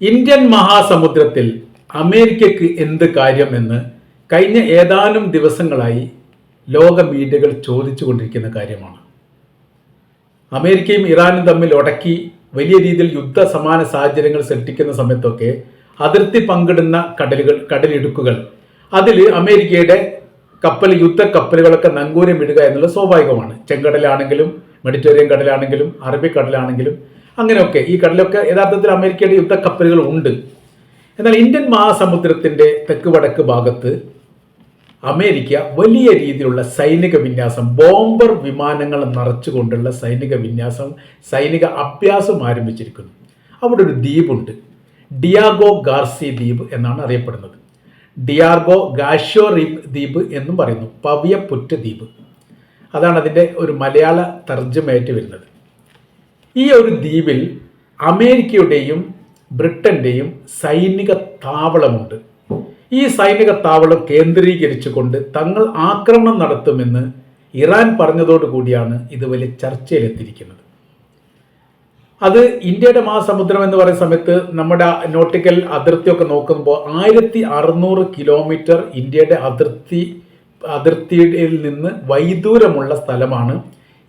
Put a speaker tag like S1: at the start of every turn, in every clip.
S1: Indian മഹാസമുദ്രത്തിൽ അമേരിക്കയ്ക്ക് എന്ത് കാര്യം എന്ന് കഴിഞ്ഞ ഏതാനും ദിവസങ്ങളായി ലോക മീഡിയകൾ ചോദിച്ചു കൊണ്ടിരിക്കുന്ന കാര്യമാണ്. അമേരിക്കയും ഇറാനും തമ്മിൽ ഉടക്കി വലിയ രീതിയിൽ യുദ്ധ സമാന സാഹചര്യങ്ങൾ സൃഷ്ടിക്കുന്ന സമയത്തൊക്കെ അതിർത്തി പങ്കിടുന്ന കടലിടുക്കുകൾ അതിൽ അമേരിക്കയുടെ യുദ്ധ കപ്പലുകളൊക്കെ നങ്കൂരം ഇടുക എന്നുള്ളത് സ്വാഭാവികമാണ്. ചെങ്കടലാണെങ്കിലും മെഡിറ്ററേനിയൻ കടലാണെങ്കിലും അറബിക്കടലാണെങ്കിലും അങ്ങനെയൊക്കെ ഈ കടലൊക്കെ യഥാർത്ഥത്തിൽ അമേരിക്കയുടെ യുദ്ധക്കപ്പലുകൾ ഉണ്ട്. എന്നാൽ ഇന്ത്യൻ മഹാസമുദ്രത്തിൻ്റെ തെക്ക് വടക്ക് ഭാഗത്ത് അമേരിക്ക വലിയ രീതിയിലുള്ള സൈനിക വിന്യാസം, ബോംബർ വിമാനങ്ങൾ നിറച്ചുകൊണ്ടുള്ള സൈനിക വിന്യാസം, സൈനിക അഭ്യാസം ആരംഭിച്ചിരിക്കുന്നു. അവിടെ ഒരു ദ്വീപുണ്ട്, ഡിയാഗോ ഗാർസി ദ്വീപ് എന്നാണ് അറിയപ്പെടുന്നത്. ഡിയാഗോ ഗാഷ്യോ ദ്വീപ് എന്നും പറയുന്നു, പവിയപ്പുറ്റ് ദ്വീപ്. അതാണ് അതിൻ്റെ ഒരു മലയാള തർജ്ജമയായിട്ട് വരുന്നത്. ഈ ഒരു ദ്വീപിൽ അമേരിക്കയുടെയും ബ്രിട്ടൻ്റെയും സൈനിക താവളമുണ്ട്. ഈ സൈനിക താവളം കേന്ദ്രീകരിച്ചുകൊണ്ട് തങ്ങൾ ആക്രമണം നടത്തുമെന്ന് ഇറാൻ പറഞ്ഞതോടുകൂടിയാണ് ഇത് വലിയ ചർച്ചയിലെത്തിയിരിക്കുന്നത്. അത് ഇന്ത്യയുടെ മഹാസമുദ്രം എന്ന് പറയുന്ന സമയത്ത് നമ്മുടെ നോട്ടിക്കൽ അതിർത്തിയൊക്കെ നോക്കുമ്പോൾ 1600 കിലോമീറ്റർ ഇന്ത്യയുടെ അതിർത്തിയിൽ നിന്ന് വൈദൂരമുള്ള സ്ഥലമാണ്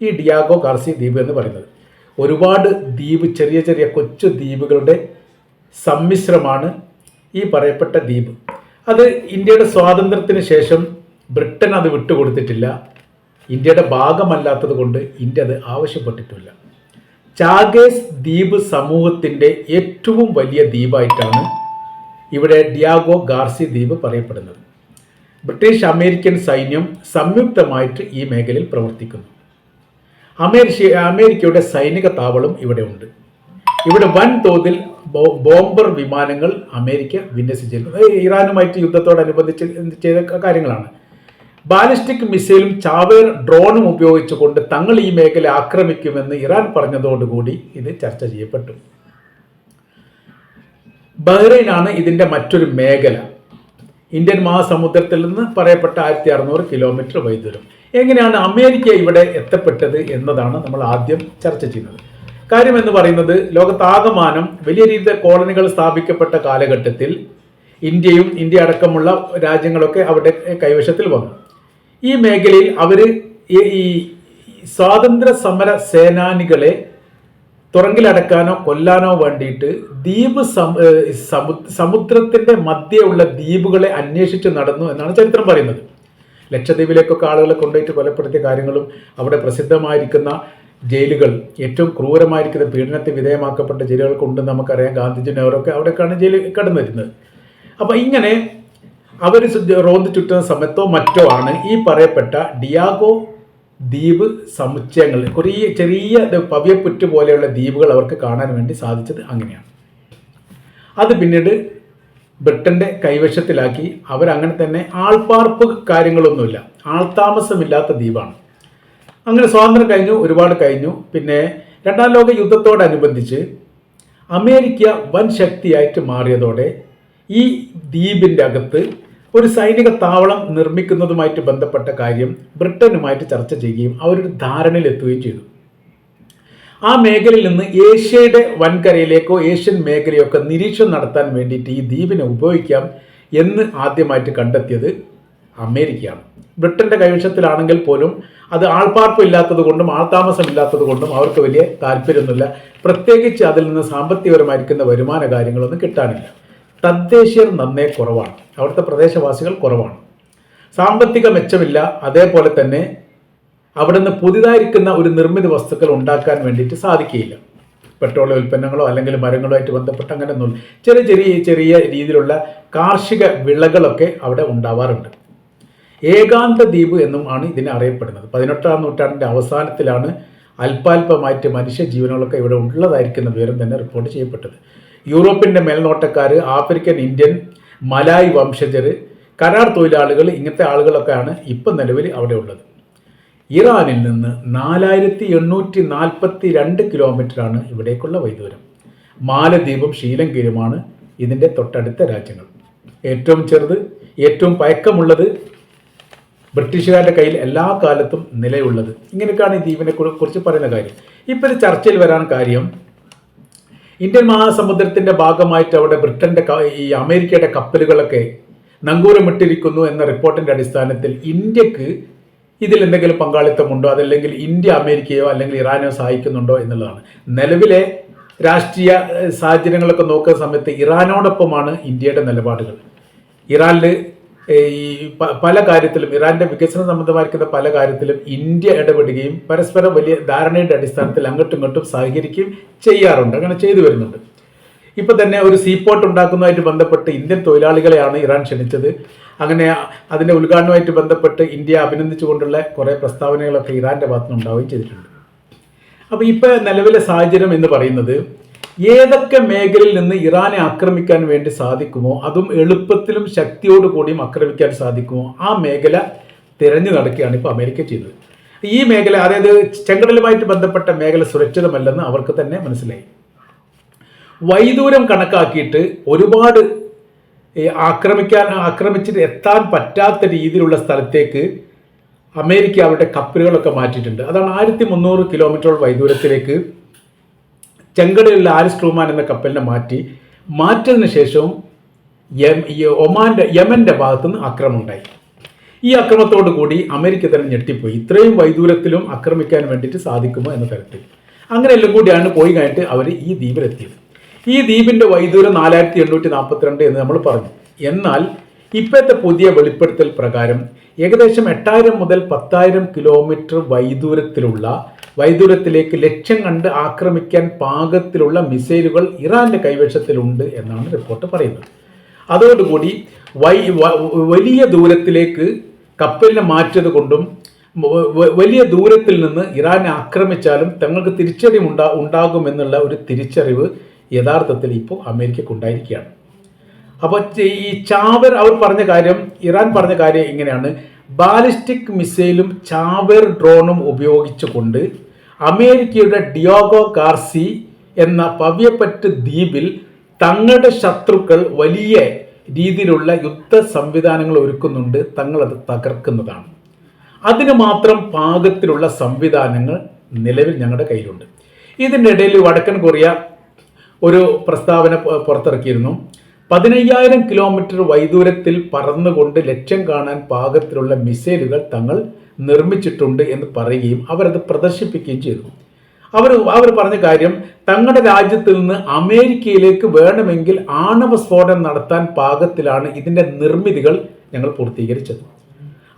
S1: ഈ ഡിയാഗോ ഗാർസി ദ്വീപ് എന്ന് പറയുന്നത്. ഒരുപാട് ദ്വീപ്, ചെറിയ ചെറിയ കൊച്ചു ദ്വീപുകളുടെ സമ്മിശ്രമാണ് ഈ പറയപ്പെട്ട ദ്വീപ്. അത് ഇന്ത്യയുടെ സ്വാതന്ത്ര്യത്തിന് ശേഷം ബ്രിട്ടൻ അത് വിട്ടുകൊടുത്തിട്ടില്ല. ഇന്ത്യയുടെ ഭാഗമല്ലാത്തത് കൊണ്ട് ഇന്ത്യ അത് ആവശ്യപ്പെട്ടിട്ടില്ല. ചാഗേസ് ദ്വീപ് സമൂഹത്തിൻ്റെ ഏറ്റവും വലിയ ദ്വീപായിട്ടാണ് ഇവിടെ ഡിയാഗോ ഗാർസി ദ്വീപ് പറയപ്പെടുന്നത്. ബ്രിട്ടീഷ് അമേരിക്കൻ സൈന്യം സംയുക്തമായിട്ട് ഈ മേഖലയിൽ പ്രവർത്തിക്കുന്നു. അമേരിക്കയുടെ സൈനിക താവളം ഇവിടെ ഉണ്ട്. ഇവിടെ വൻതോതിൽ ബോംബർ വിമാനങ്ങൾ അമേരിക്ക വിന്യസിച്ചിരുന്നു. ഇറാനുമായിട്ട് യുദ്ധത്തോടനുബന്ധിച്ച് ചെയ്ത കാര്യങ്ങളാണ്. ബാലിസ്റ്റിക് മിസൈലും ചാവേർ ഡ്രോണും ഉപയോഗിച്ചുകൊണ്ട് തങ്ങൾ ഈ മേഖല ആക്രമിക്കുമെന്ന് ഇറാൻ പറഞ്ഞതോടുകൂടി ഇത് ചർച്ച ചെയ്യപ്പെട്ടു. ബഹ്റൈനാണ് ഇതിൻ്റെ മറ്റൊരു മേഖല. ഇന്ത്യൻ മഹാസമുദ്രത്തിൽ നിന്ന് പറയപ്പെട്ട 1600 കിലോമീറ്റർ വൈദൂരം. എങ്ങനെയാണ് അമേരിക്ക ഇവിടെ എത്തപ്പെട്ടത് എന്നതാണ് നമ്മൾ ആദ്യം ചർച്ച ചെയ്യുന്നത്. കാര്യം എന്ന് പറയുന്നത്, ലോകത്താകമാനം വലിയ രീതിയിൽ കോളനികൾ സ്ഥാപിക്കപ്പെട്ട കാലഘട്ടത്തിൽ ഇന്ത്യ അടക്കമുള്ള രാജ്യങ്ങളൊക്കെ അവിടെ കൈവശത്തിൽ വന്നു. ഈ മേഖലയിൽ അവർ ഈ സ്വാതന്ത്ര്യ സമര സേനാനികളെ തുറങ്കിലടക്കാനോ കൊല്ലാനോ വേണ്ടിയിട്ട് സമുദ്രത്തിൻ്റെ മധ്യയുള്ള ദ്വീപുകളെ അന്വേഷിച്ച് നടന്നു എന്നാണ് ചരിത്രം പറയുന്നത്. ലക്ഷദ്വീപിലേക്കൊക്കെ ആളുകളെ കൊണ്ടുപോയിട്ട് കൊലപ്പെടുത്തിയ കാര്യങ്ങളും അവിടെ പ്രസിദ്ധമായിരിക്കുന്ന ജയിലുകൾ, ഏറ്റവും ക്രൂരമായിരിക്കുന്ന പീഡനത്തിന് വിധേയമാക്കപ്പെട്ട ജയിലുകൾക്ക് ഉണ്ട് നമുക്കറിയാം. ഗാന്ധിജി, നെഹ്റുവൊക്കെ അവിടേക്കാണ് ജയിലിൽ കടന്നു വരുന്നത്. അപ്പോൾ ഇങ്ങനെ അവർ റോന്ത് ചുറ്റുന്ന സമയത്തോ മറ്റോ ആണ് ഈ പറയപ്പെട്ട ഡിയാഗോ ദ്വീപ് സമുച്ചയങ്ങൾ, കുറേ ചെറിയ പവിയപ്പുറ്റ് പോലെയുള്ള ദ്വീപുകൾ അവർക്ക് കാണാൻ വേണ്ടി സാധിച്ചത്. അങ്ങനെയാണ് അത് പിന്നീട് ബ്രിട്ടൻ്റെ കൈവശത്തിലാക്കി. അവരങ്ങനെ തന്നെ ആൾപ്പാർപ്പ് കാര്യങ്ങളൊന്നുമില്ല, ആൾതാമസമില്ലാത്ത ദ്വീപാണ്. അങ്ങനെ സ്വാതന്ത്ര്യം കഴിഞ്ഞു, ഒരുപാട് കഴിഞ്ഞു. പിന്നെ രണ്ടാം ലോക യുദ്ധത്തോടനുബന്ധിച്ച് അമേരിക്ക വൻ ശക്തിയായിട്ട് മാറിയതോടെ ഈ ദ്വീപിൻ്റെ അകത്ത് ഒരു സൈനിക താവളം നിർമ്മിക്കുന്നതുമായിട്ട് ബന്ധപ്പെട്ട കാര്യം ബ്രിട്ടനുമായിട്ട് ചർച്ച ചെയ്യുകയും അവരൊരു ധാരണയിലെത്തുകയും ചെയ്തു. ആ മേഖലയിൽ നിന്ന് ഏഷ്യയുടെ വൻകരയിലേക്കോ ഏഷ്യൻ മേഖലയൊക്കെ നിരീക്ഷണം നടത്താൻ വേണ്ടിയിട്ട് ഈ ദ്വീപിനെ ഉപയോഗിക്കാം എന്ന് ആദ്യമായിട്ട് കണ്ടെത്തിയത് അമേരിക്കയാണ്. ബ്രിട്ടൻ്റെ കൈവശത്തിലാണെങ്കിൽ പോലും അത് ആൾപ്പാർപ്പ് ഇല്ലാത്തത് കൊണ്ടും ആൾതാമസം ഇല്ലാത്തത് കൊണ്ടും അവർക്ക് വലിയ താല്പര്യമൊന്നുമില്ല. പ്രത്യേകിച്ച് അതിൽ നിന്ന് സാമ്പത്തികപരമായിരിക്കുന്ന വരുമാന കാര്യങ്ങളൊന്നും കിട്ടാനില്ല. തദ്ദേശീയർ നന്നേ കുറവാണ്, അവിടുത്തെ പ്രദേശവാസികൾ കുറവാണ്, സാമ്പത്തിക മെച്ചമില്ല. അതേപോലെ തന്നെ അവിടെ നിന്ന് പുതിയതായിരിക്കുന്ന ഒരു നിർമ്മിത വസ്തുക്കൾ ഉണ്ടാക്കാൻ വേണ്ടിയിട്ട് സാധിക്കുകയില്ല. പെട്രോളിയം ഉൽപ്പന്നങ്ങളോ അല്ലെങ്കിൽ മരങ്ങളുമായിട്ട് ബന്ധപ്പെട്ട് അങ്ങനെയൊന്നും ചെറിയ രീതിയിലുള്ള കാർഷിക വിളകളൊക്കെ അവിടെ ഉണ്ടാവാറുണ്ട്. ഏകാന്ത ദ്വീപ് എന്നും ആണ് ഇതിനെ അറിയപ്പെടുന്നത്. 18ാം നൂറ്റാണ്ടിൻ്റെ അവസാനത്തിലാണ് അല്പാൽപമായിട്ട് മനുഷ്യജീവനുകളൊക്കെ ഇവിടെ ഉള്ളതായിരിക്കുന്ന വിവരം തന്നെ റിപ്പോർട്ട് ചെയ്യപ്പെട്ടത്. യൂറോപ്പിൻ്റെ മേൽനോട്ടക്കാർ, ആഫ്രിക്കൻ, ഇന്ത്യൻ, മലായ് വംശജർ, കരാർ തൊഴിലാളികൾ, ഇങ്ങനത്തെ ആളുകളൊക്കെയാണ് ഇപ്പം നിലവിൽ അവിടെ ഉള്ളത്. ഇറാനിൽ നിന്ന് 4842 കിലോമീറ്ററാണ് ഇവിടേക്കുള്ള വൈദൂരം. മാലദ്വീപും ശ്രീലങ്കയുമാണ് ഇതിൻ്റെ തൊട്ടടുത്ത രാജ്യങ്ങൾ. ഏറ്റവും ചെറുത്, ഏറ്റവും പഴക്കമുള്ളത്, ബ്രിട്ടീഷുകാരുടെ കയ്യിൽ എല്ലാ കാലത്തും നിലയുള്ളത്. ഇങ്ങനെയൊക്കെയാണ് ഈ ദ്വീപിനെ കുറിച്ച് പറയുന്ന കാര്യം. ഇപ്പോൾ ചർച്ചയിൽ വരാൻ കാര്യം, ഇന്ത്യൻ മഹാസമുദ്രത്തിന്റെ ഭാഗമായിട്ട് അവിടെ ഈ അമേരിക്കയുടെ കപ്പലുകളൊക്കെ നങ്കൂരമിട്ടിരിക്കുന്നു എന്ന റിപ്പോർട്ടിന്റെ അടിസ്ഥാനത്തിൽ ഇന്ത്യക്ക് ഇതിൽ എന്തെങ്കിലും പങ്കാളിത്തമുണ്ടോ, അതല്ലെങ്കിൽ ഇന്ത്യ അമേരിക്കയോ അല്ലെങ്കിൽ ഇറാനോ സഹായിക്കുന്നുണ്ടോ എന്നുള്ളതാണ്. നിലവിലെ രാഷ്ട്രീയ സാഹചര്യങ്ങളൊക്കെ നോക്കുന്ന സമയത്ത് ഇറാനോടൊപ്പമാണ് ഇന്ത്യയുടെ നിലപാടുകൾ. ഇറാനിൽ ഈ പല കാര്യത്തിലും, ഇറാന്റെ വികസന സംബന്ധമായിരിക്കുന്ന പല കാര്യത്തിലും ഇന്ത്യ ഇടപെടുകയും പരസ്പരം വലിയ ധാരണയുടെ അടിസ്ഥാനത്തിൽ അങ്ങോട്ടും ഇങ്ങോട്ടും സഹകരിക്കുകയും ചെയ്യാറുണ്ട്, അങ്ങനെ ചെയ്തു വരുന്നുണ്ട്. ഇപ്പൊ തന്നെ ഒരു സീപോർട്ട് ഉണ്ടാക്കുന്നതുമായിട്ട് ബന്ധപ്പെട്ട് ഇന്ത്യൻ തൊഴിലാളികളെയാണ് ഇറാൻ ക്ഷണിച്ചത്. അങ്ങനെ അതിന്റെ ഉദ്ഘാടനവുമായിട്ട് ബന്ധപ്പെട്ട് ഇന്ത്യ അഭിനന്ദിച്ചുകൊണ്ടുള്ള കുറേ പ്രസ്താവനകളൊക്കെ ഇറാന്റെ ഭാഗത്തുനിന്ന് ഉണ്ടാവുകയും ചെയ്തിട്ടുണ്ട്. അപ്പോൾ ഇപ്പോൾ നിലവിലെ സാഹചര്യം എന്ന് പറയുന്നത്, ഏതൊക്കെ മേഖലയിൽ നിന്ന് ഇറാനെ ആക്രമിക്കാൻ വേണ്ടി സാധിക്കുമോ, അതും എളുപ്പത്തിലും ശക്തിയോടുകൂടിയും ആക്രമിക്കാൻ സാധിക്കുമോ, ആ മേഖല തിരഞ്ഞു നടക്കുകയാണ് ഇപ്പോൾ അമേരിക്ക ചെയ്തത്. ഈ മേഖല, അതായത് ചെങ്കടലുമായിട്ട് ബന്ധപ്പെട്ട മേഖല സുരക്ഷിതമല്ലെന്ന് അവർക്ക് തന്നെ മനസ്സിലായി. വൈദൂരം കണക്കാക്കിയിട്ട് ഒരുപാട് ആക്രമിച്ചിട്ട് എത്താൻ പറ്റാത്ത രീതിയിലുള്ള സ്ഥലത്തേക്ക് അമേരിക്ക അവരുടെ കപ്പലുകളൊക്കെ മാറ്റിയിട്ടുണ്ട്. അതാണ് 1300 കിലോമീറ്ററോളം വൈദൂരത്തിലേക്ക് ചെങ്കടലിലെ ആലിസ് ട്രൂമാൻ എന്ന കപ്പലിനെ മാറ്റിയതിനു ശേഷവും യമന്റെ ഭാഗത്തുനിന്ന് ആക്രമണം ഉണ്ടായി. ഈ അക്രമത്തോടു കൂടി അമേരിക്ക തന്നെ ഞെട്ടിപ്പോയി. ഇത്രയും വൈദൂരത്തിലും ആക്രമിക്കാൻ വേണ്ടിയിട്ട് സാധിക്കുമോ എന്ന തരത്തിൽ. അങ്ങനെ എല്ലാം കൂടിയാണ് പോയി കഴിഞ്ഞിട്ട് അവർ ഈ ദ്വീപിലെത്തിയത്. ഈ ദ്വീപിന്റെ വൈദൂരം 4842 എന്ന് നമ്മൾ പറഞ്ഞു. എന്നാൽ ഇപ്പോഴത്തെ പുതിയ വെളിപ്പെടുത്തൽ പ്രകാരം ഏകദേശം 8000 മുതൽ 10,000 കിലോമീറ്റർ വൈദൂരത്തിലേക്ക് ലക്ഷ്യം കണ്ട് ആക്രമിക്കാൻ പാകത്തിലുള്ള മിസൈലുകൾ ഇറാന്റെ കൈവശത്തിലുണ്ട് എന്നാണ് റിപ്പോർട്ട് പറയുന്നത്. അതോടുകൂടി വലിയ ദൂരത്തിലേക്ക് കപ്പലിനെ മാറ്റിയത് കൊണ്ടും വലിയ ദൂരത്തിൽ നിന്ന് ഇറാനെ ആക്രമിച്ചാലും തങ്ങൾക്ക് തിരിച്ചടി ഉണ്ടാകുമെന്നുള്ള ഒരു തിരിച്ചറിവ് യഥാർത്ഥത്തിൽ ഇപ്പോൾ അമേരിക്കക്ക് ഉണ്ടായിരിക്കുകയാണ്. അപ്പോൾ ഈ ചാവേർ ഇറാൻ പറഞ്ഞ കാര്യം ഇങ്ങനെയാണ്: ബാലിസ്റ്റിക് മിസൈലും ചാവേർ ഡ്രോണും ഉപയോഗിച്ചുകൊണ്ട് അമേരിക്കയുടെ ഡിയാഗോ ഗാർസി എന്ന പവ്യപ്പറ്റ് ദ്വീപിൽ തങ്ങളുടെ ശത്രുക്കൾ വലിയ രീതിയിലുള്ള യുദ്ധ സംവിധാനങ്ങൾ ഒരുക്കുന്നുണ്ട്, തങ്ങളത് തകർക്കുന്നതാണ്. അതിന് മാത്രം പാകത്തിലുള്ള സംവിധാനങ്ങൾ നിലവിൽ ഞങ്ങളുടെ കയ്യിലുണ്ട്. ഇതിൻ്റെ ഇടയിൽ വടക്കൻ കൊറിയ ഒരു പ്രസ്താവന പുറത്തിറക്കിയിരുന്നു. 15,000 കിലോമീറ്റർ വൈദൂരത്തിൽ പറന്നുകൊണ്ട് ലക്ഷ്യം കാണാൻ പാകത്തിലുള്ള മിസൈലുകൾ തങ്ങൾ നിർമ്മിച്ചിട്ടുണ്ട് എന്ന് പറയുകയും അവരത് പ്രദർശിപ്പിക്കുകയും ചെയ്തു. അവർ പറഞ്ഞ കാര്യം, തങ്ങളുടെ രാജ്യത്തിൽ നിന്ന് അമേരിക്കയിലേക്ക് വേണമെങ്കിൽ ആണവ സ്ഫോടനം നടത്താൻ പാകത്തിലാണ് ഇതിൻ്റെ നിർമ്മിതികൾ ഞങ്ങൾ പൂർത്തീകരിച്ചത്.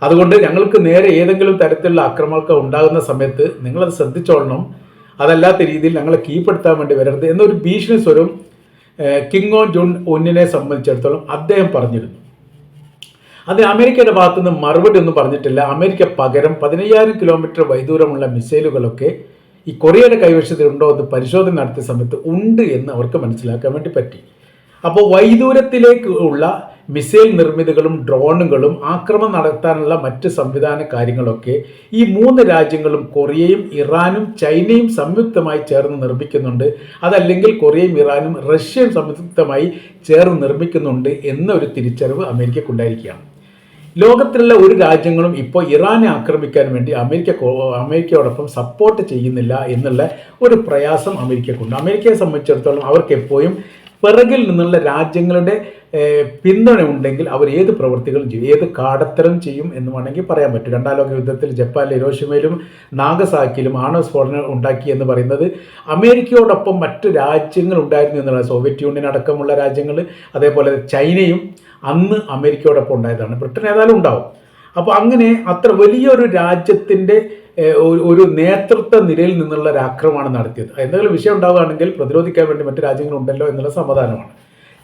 S1: അതുകൊണ്ട് ഞങ്ങൾക്ക് നേരെ ഏതെങ്കിലും തരത്തിലുള്ള ആക്രമണങ്ങൾ ഉണ്ടാകുന്ന സമയത്ത് നിങ്ങളത് ശ്രദ്ധിച്ചോളണം, അതല്ലാത്ത രീതിയിൽ ഞങ്ങളെ കീഴ്പ്പെടുത്താൻ വേണ്ടി വരരുത് എന്നൊരു ഭീഷണി സ്വരം കിങ് ജോൺ ഉന്നിനെ സംബന്ധിച്ചിടത്തോളം അദ്ദേഹം പറഞ്ഞിരുന്നു. അത് അമേരിക്കയുടെ ഭാഗത്തുനിന്ന് മറുപടി ഒന്നും പറഞ്ഞിട്ടില്ല. അമേരിക്ക പകരം 15,000 കിലോമീറ്റർ വൈദൂരമുള്ള മിസൈലുകളൊക്കെ ഈ കൊറിയയുടെ കൈവശത്തിലുണ്ടോ എന്ന് പരിശോധന നടത്തിയ സമയത്ത് ഉണ്ട് എന്ന് അവർക്ക് മനസ്സിലാക്കാൻ വേണ്ടി പറ്റി. അപ്പോൾ വൈദൂരത്തിലേക്ക് ഉള്ള മിസൈൽ നിർമ്മിതികളും ഡ്രോണുകളും ആക്രമണം നടത്താനുള്ള മറ്റ് സംവിധാന കാര്യങ്ങളൊക്കെ ഈ 3 രാജ്യങ്ങളും, കൊറിയയും ഇറാനും ചൈനയും സംയുക്തമായി ചേർന്ന് നിർമ്മിക്കുന്നുണ്ട്. അതല്ലെങ്കിൽ കൊറിയയും ഇറാനും റഷ്യയും സംയുക്തമായി ചേർന്ന് നിർമ്മിക്കുന്നുണ്ട് എന്നൊരു തിരിച്ചറിവ് അമേരിക്കക്കുണ്ടായിരിക്കുകയാണ്. ലോകത്തിലുള്ള ഒരു രാജ്യങ്ങളും ഇപ്പോൾ ഇറാനെ ആക്രമിക്കാൻ വേണ്ടി അമേരിക്കയോടൊപ്പം സപ്പോർട്ട് ചെയ്യുന്നില്ല എന്നുള്ള ഒരു പ്രയാസം അമേരിക്കക്കുണ്ട്. അമേരിക്കയെ സംബന്ധിച്ചിടത്തോളം അവർക്ക് എപ്പോഴും പിറകിൽ നിന്നുള്ള രാജ്യങ്ങളുടെ പിന്തുണ ഉണ്ടെങ്കിൽ അവർ ഏത് പ്രവൃത്തികളും ചെയ്യും, ഏത് കാടത്തരം ചെയ്യും എന്ന് വേണമെങ്കിൽ പറയാൻ പറ്റും. 2ാം ലോക യുദ്ധത്തിൽ ജപ്പാനിലെ ഹിരോഷിമയിലും നാഗസാക്കിയിലും ആണവ സ്ഫോടനം ഉണ്ടാക്കി എന്ന് പറയുന്നത് അമേരിക്കയോടൊപ്പം മറ്റ് രാജ്യങ്ങൾ ഉണ്ടായിരുന്നു എന്നുള്ളത്. സോവിയറ്റ് യൂണിയൻ അടക്കമുള്ള രാജ്യങ്ങൾ, അതേപോലെ ചൈനയും അന്ന് അമേരിക്കയോടൊപ്പം ഉണ്ടായതാണ്. ബ്രിട്ടൻ ഏതായാലും ഉണ്ടാവും. അപ്പോൾ അങ്ങനെ അത്ര വലിയൊരു രാജ്യത്തിൻ്റെ ഒരു നേതൃത്വ നിരയിൽ നിന്നുള്ള ഒരു ആക്രമണമാണ് നടത്തിയത്. എന്തെങ്കിലും വിഷയം ഉണ്ടാവുകയാണെങ്കിൽ പ്രതിരോധിക്കാൻ വേണ്ടി മറ്റു രാജ്യങ്ങളുണ്ടല്ലോ എന്നുള്ള സമാധാനമാണ്.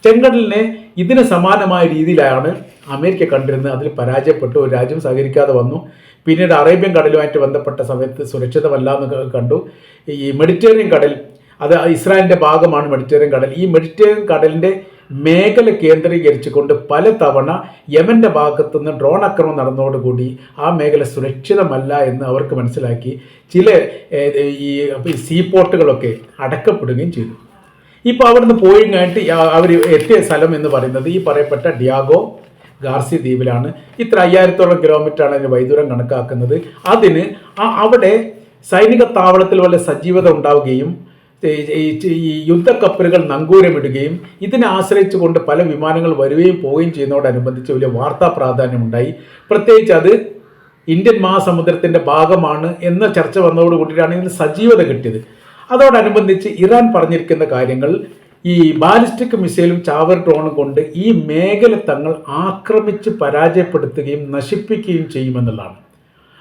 S1: ചെങ്കടലിനെ ഇതിന് സമാനമായ രീതിയിലാണ് അമേരിക്ക കണ്ടിരുന്നത്. അതിൽ പരാജയപ്പെട്ടു, ഒരു രാജ്യം സഹകരിക്കാതെ വന്നു. പിന്നീട് അറേബ്യൻ കടലുമായിട്ട് ബന്ധപ്പെട്ട സമയത്ത് സുരക്ഷിതമല്ല എന്ന് കണ്ടു. ഈ മെഡിറ്ററേനിയൻ കടൽ, അത് ഇസ്രായേലിൻ്റെ ഭാഗമാണ് മെഡിറ്ററേനിയൻ കടൽ. ഈ മെഡിറ്ററേനിയൻ കടലിൻ്റെ മേഖല കേന്ദ്രീകരിച്ചുകൊണ്ട് പല തവണ യമൻ്റെ ഭാഗത്തുനിന്ന് ഡ്രോൺ ആക്രമണം നടന്നതോടുകൂടി ആ മേഖല സുരക്ഷിതമല്ല എന്ന് അവർക്ക് മനസ്സിലാക്കി ചില ഈ സീപോർട്ടുകളൊക്കെ അടക്കപ്പെടുകയും ചെയ്തു. ഇപ്പോൾ അവിടുന്ന് പോയി കഴിഞ്ഞിട്ട് അവർ എത്തിയ സ്ഥലം എന്ന് പറയുന്നത് ഈ പറയപ്പെട്ട ഡിയാഗോ ഗാർസി ദ്വീപിലാണ്. ഇത്ര 5000 കിലോമീറ്ററാണ് അതിന് വൈദൂരം കണക്കാക്കുന്നത്. അതിന് അവിടെ സൈനിക താവളത്തിൽ വല്ല സജീവത ഉണ്ടാവുകയും ഈ യുദ്ധക്കപ്പലുകൾ നങ്കൂരമിടുകയും ഇതിനെ ആശ്രയിച്ചുകൊണ്ട് പല വിമാനങ്ങൾ വരികയും പോവുകയും ചെയ്യുന്നതോടനുബന്ധിച്ച് വലിയ വാർത്താ പ്രാധാന്യമുണ്ടായി. പ്രത്യേകിച്ച് അത് ഇന്ത്യൻ മഹാസമുദ്രത്തിൻ്റെ ഭാഗമാണ് എന്ന ചർച്ച വന്നതോടുകൂടിയിട്ടാണ് ഇതിന് സജീവത കിട്ടിയത്. അതോടനുബന്ധിച്ച് ഇറാൻ പറഞ്ഞിരിക്കുന്ന കാര്യങ്ങൾ ഈ ബാലിസ്റ്റിക് മിസൈലും ചാവർ ഡ്രോണും കൊണ്ട് ഈ മേഖല തങ്ങൾ ആക്രമിച്ച് പരാജയപ്പെടുത്തുകയും നശിപ്പിക്കുകയും ചെയ്യുമെന്നുള്ളതാണ്.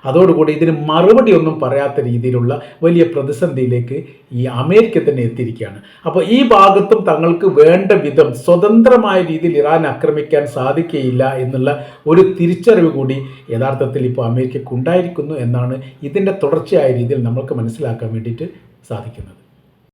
S1: അതോടുകൂടി ഇതിന് മറുപടി ഒന്നും പറയാത്ത രീതിയിലുള്ള വലിയ പ്രതിസന്ധിയിലേക്ക് ഈ അമേരിക്ക തന്നെ എത്തിയിരിക്കുകയാണ്. അപ്പോൾ ഈ ഭാഗത്തും തങ്ങൾക്ക് വേണ്ട വിധം സ്വതന്ത്രമായ രീതിയിൽ ഇറാൻ ആക്രമിക്കാൻ സാധിക്കുകയില്ല എന്നുള്ള ഒരു തിരിച്ചറിവ് കൂടി യഥാർത്ഥത്തിൽ ഇപ്പോൾ അമേരിക്കയ്ക്ക് ഉണ്ടായിരിക്കുന്നു എന്നാണ് ഇതിൻ്റെ തുടർച്ചയായ രീതിയിൽ നമ്മൾക്ക് മനസ്സിലാക്കാൻ വേണ്ടിയിട്ട് സാധിക്കുന്നത്.